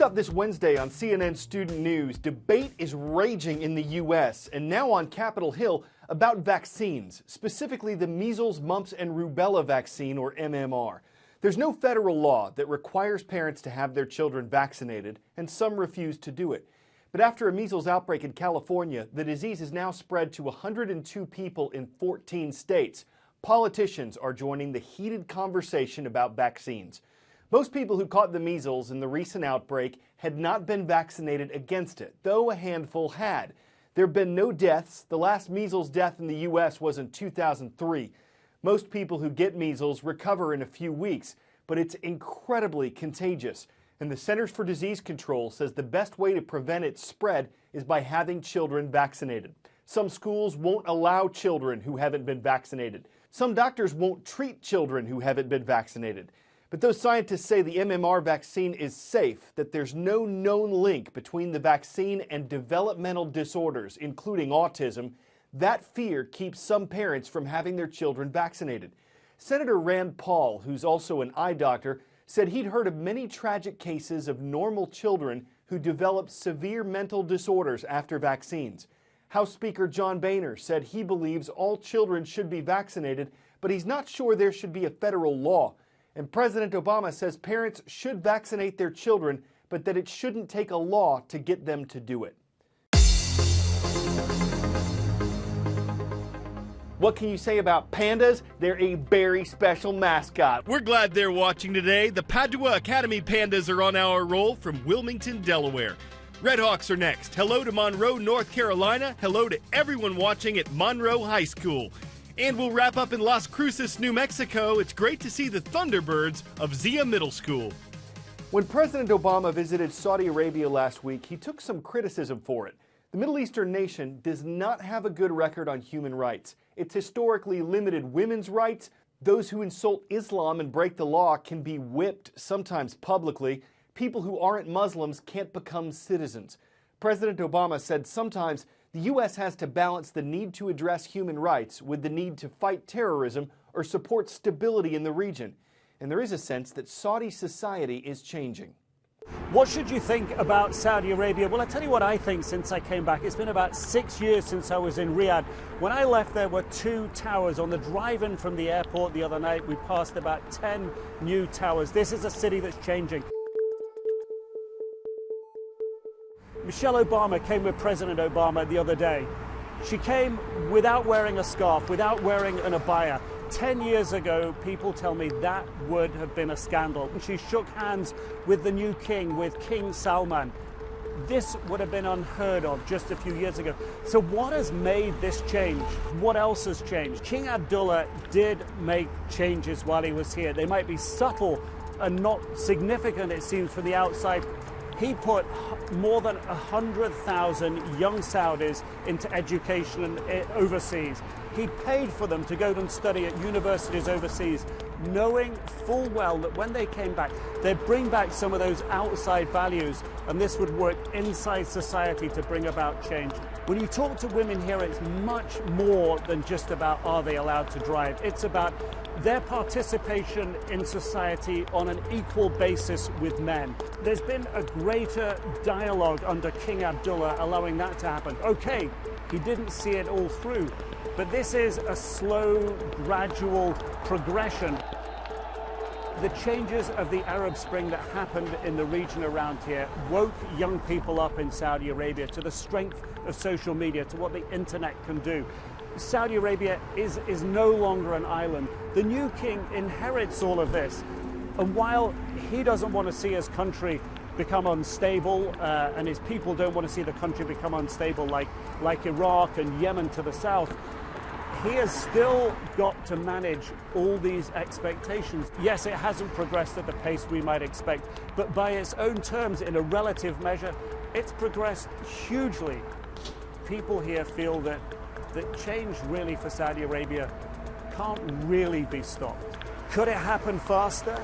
up this Wednesday on CNN Student News, debate is raging in the U.S. and now on Capitol Hill about vaccines, specifically the measles, mumps, and rubella vaccine, or MMR. There's no federal law that requires parents to have their children vaccinated, and some refuse to do it. But after a measles outbreak in California, the disease is now spread to 102 people in 14 states. Politicians are joining the heated conversation about vaccines. Most people who caught the measles in the recent outbreak had not been vaccinated against it, though a handful had. There have been no deaths. The last measles death in the U.S. was in 2003. Most people who get measles recover in a few weeks, but it's incredibly contagious. And the Centers for Disease Control says the best way to prevent its spread is by having children vaccinated. Some schools won't allow children who haven't been vaccinated. Some doctors won't treat children who haven't been vaccinated. But those scientists say the MMR vaccine is safe, that there's no known link between the vaccine and developmental disorders, including autism. That fear keeps some parents from having their children vaccinated. Senator Rand Paul, who's also an eye doctor, said he'd heard of many tragic cases of normal children who developed severe mental disorders after vaccines. House Speaker John Boehner said he believes all children should be vaccinated, but he's not sure there should be a federal law. And President Obama says parents should vaccinate their children, but that it shouldn't take a law to get them to do it. What can you say about pandas? They're a very special mascot. We're glad they're watching today. The Padua Academy Pandas are on our roll from Wilmington, Delaware. Redhawks are next. Hello to Monroe, North Carolina. Hello to everyone watching at Monroe High School. And we'll wrap up in Las Cruces, New Mexico. It's great to see the Thunderbirds of Zia Middle School. When President Obama visited Saudi Arabia last week, he took some criticism for it. The Middle Eastern nation does not have a good record on human rights. It's historically limited women's rights. Those who insult Islam and break the law can be whipped, sometimes publicly. People who aren't Muslims can't become citizens. President Obama said sometimes the U.S. has to balance the need to address human rights with the need to fight terrorism or support stability in the region. And there is a sense that Saudi society is changing. What should you think about Saudi Arabia? Well, I tell you what I think since I came back. It's been about 6 years since I was in Riyadh. When I left, there were 2 towers. On the drive-in from the airport the other night, we passed about 10 new towers. This is a city that's changing. Michelle Obama came with President Obama the other day. She came without wearing a scarf, without wearing an abaya. 10 years ago, people tell me that would have been a scandal. She shook hands with the new king, with King Salman. This would have been unheard of just a few years ago. So what has made this change? What else has changed? King Abdullah did make changes while he was here. They might be subtle and not significant, it seems, from the outside. He put more than 100,000 young Saudis into education overseas. He paid for them to go and study at universities overseas, knowing full well that when they came back, they'd bring back some of those outside values, and this would work inside society to bring about change. When you talk to women here, it's much more than just about are they allowed to drive. It's about their participation in society on an equal basis with men. There's been a greater dialogue under King Abdullah allowing that to happen. Okay, he didn't see it all through, but this is a slow, gradual progression. The changes of the Arab Spring that happened in the region around here woke young people up in Saudi Arabia to the strength of social media, to what the internet can do. Saudi Arabia is no longer an island. The new king inherits all of this. And while he doesn't want to see his country become unstable, and his people don't want to see the country become unstable like Iraq and Yemen to the south, he has still got to manage all these expectations. Yes, it hasn't progressed at the pace we might expect, but by its own terms, in a relative measure, it's progressed hugely. People here feel that change really for Saudi Arabia can't really be stopped. Could it happen faster?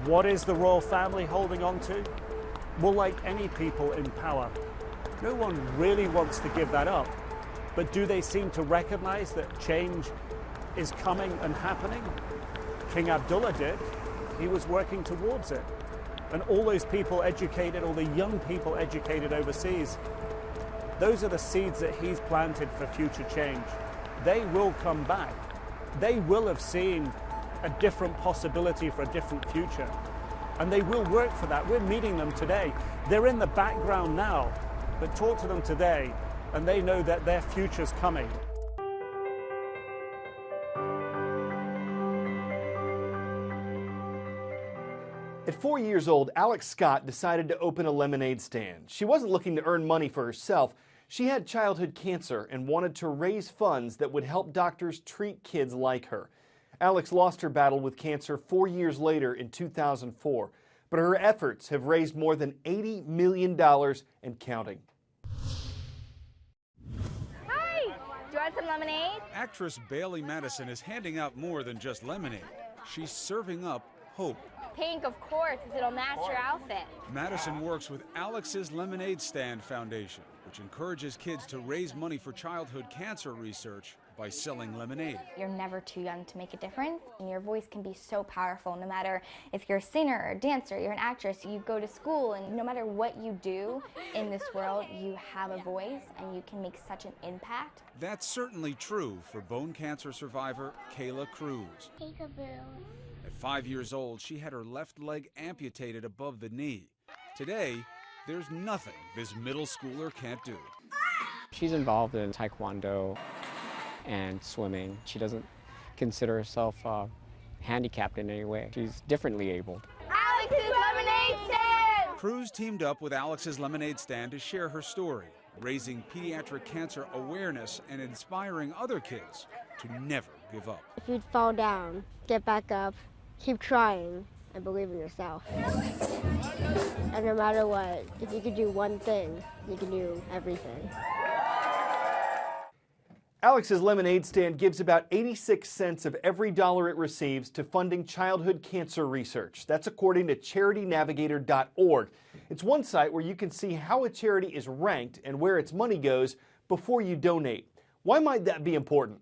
What is the royal family holding on to? Well, like any people in power, no one really wants to give that up. But do they seem to recognize that change is coming and happening? King Abdullah did. He was working towards it. and all those people educated, all the young people educated overseas, those are the seeds that he's planted for future change. They will come back. They will have seen a different possibility for a different future. And they will work for that. We're meeting them today. They're in the background now, but talk to them today, and they know that their future's coming. At 4 years old, Alex Scott decided to open a lemonade stand. She wasn't looking to earn money for herself. She had childhood cancer and wanted to raise funds that would help doctors treat kids like her. Alex lost her battle with cancer 4 years later in 2004, but her efforts have raised more than $80 million and counting. Hi! Do you want some lemonade? Actress Bailey Madison is handing out more than just lemonade. She's serving up hope. Pink, of course, because it'll match your outfit. Madison works with Alex's Lemonade Stand Foundation, which encourages kids to raise money for childhood cancer research by selling lemonade. You're never too young to make a difference, and your voice can be so powerful. No matter if you're a singer or a dancer, you're an actress, you go to school, and no matter what you do in this world, you have a voice and you can make such an impact. That's certainly true for bone cancer survivor Kayla Cruz. At 5 years old, she had her left leg amputated above the knee. Today, there's nothing this middle schooler can't do. She's involved in taekwondo and swimming. She doesn't consider herself handicapped in any way. She's differently abled. Alex's Lemonade Stand! Cruz teamed up with Alex's Lemonade Stand to share her story, raising pediatric cancer awareness and inspiring other kids to never give up. If you fall down, get back up, keep trying, and believe in yourself. And no matter what, if you can do one thing, you can do everything. Alex's Lemonade Stand gives about 86 cents of every dollar it receives to funding childhood cancer research. That's according to charitynavigator.org. It's one site where you can see how a charity is ranked and where its money goes before you donate. Why might that be important?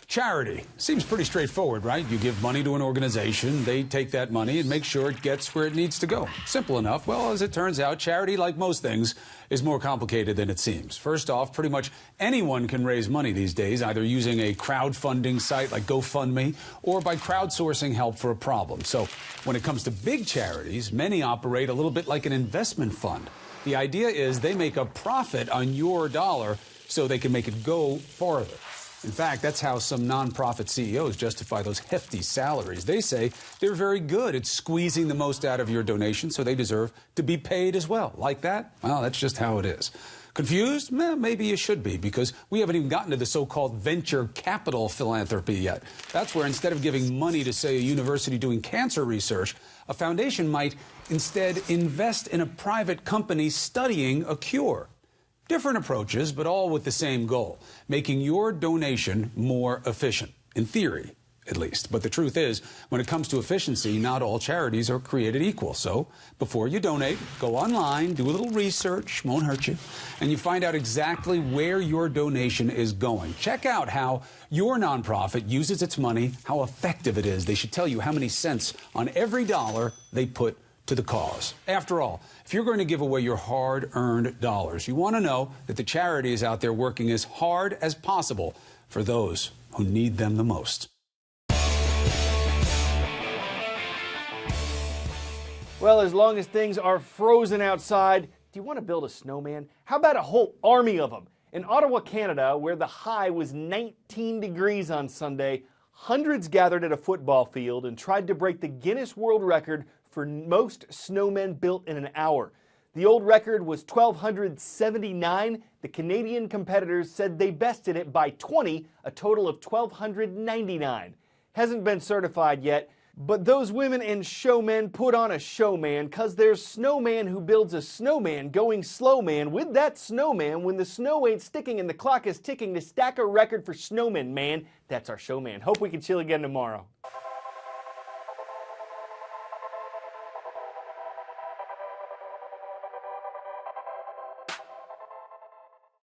Charity. Seems pretty straightforward, right? You give money to an organization, they take that money and make sure it gets where it needs to go. Simple enough. Well, as it turns out, charity, like most things, is more complicated than it seems. First off, pretty much anyone can raise money these days, either using a crowdfunding site like GoFundMe or by crowdsourcing help for a problem. So when it comes to big charities, many operate a little bit like an investment fund. The idea is they make a profit on your dollar so they can make it go farther. In fact, that's how some nonprofit CEOs justify those hefty salaries. They say they're very good at squeezing the most out of your donation, so they deserve to be paid as well. Like that? Well, that's just how it is. Confused? Maybe you should be, because we haven't even gotten to the so-called venture capital philanthropy yet. That's where instead of giving money to, say, a university doing cancer research, a foundation might instead invest in a private company studying a cure. Different approaches, but all with the same goal, making your donation more efficient, in theory, at least. But the truth is, when it comes to efficiency, not all charities are created equal. So before you donate, go online, do a little research, won't hurt you, and you find out exactly where your donation is going. Check out how your nonprofit uses its money, how effective it is. They should tell you how many cents on every dollar they put to the cause. After all, if you're going to give away your hard-earned dollars, you want to know that the charity is out there working as hard as possible for those who need them the most. Well, as long as things are frozen outside, do you want to build a snowman? How about a whole army of them? In Ottawa, Canada, where the high was 19 degrees on Sunday, hundreds gathered at a football field and tried to break the Guinness World Record for most snowmen built in an hour. The old record was 1,279. The Canadian competitors said they bested it by 20, a total of 1,299. Hasn't been certified yet, but those women and showmen put on a showman, cause there's snowman who builds a snowman going slow man with that snowman when the snow ain't sticking and the clock is ticking to stack a record for snowmen, man. That's our showman. Hope we can chill again tomorrow.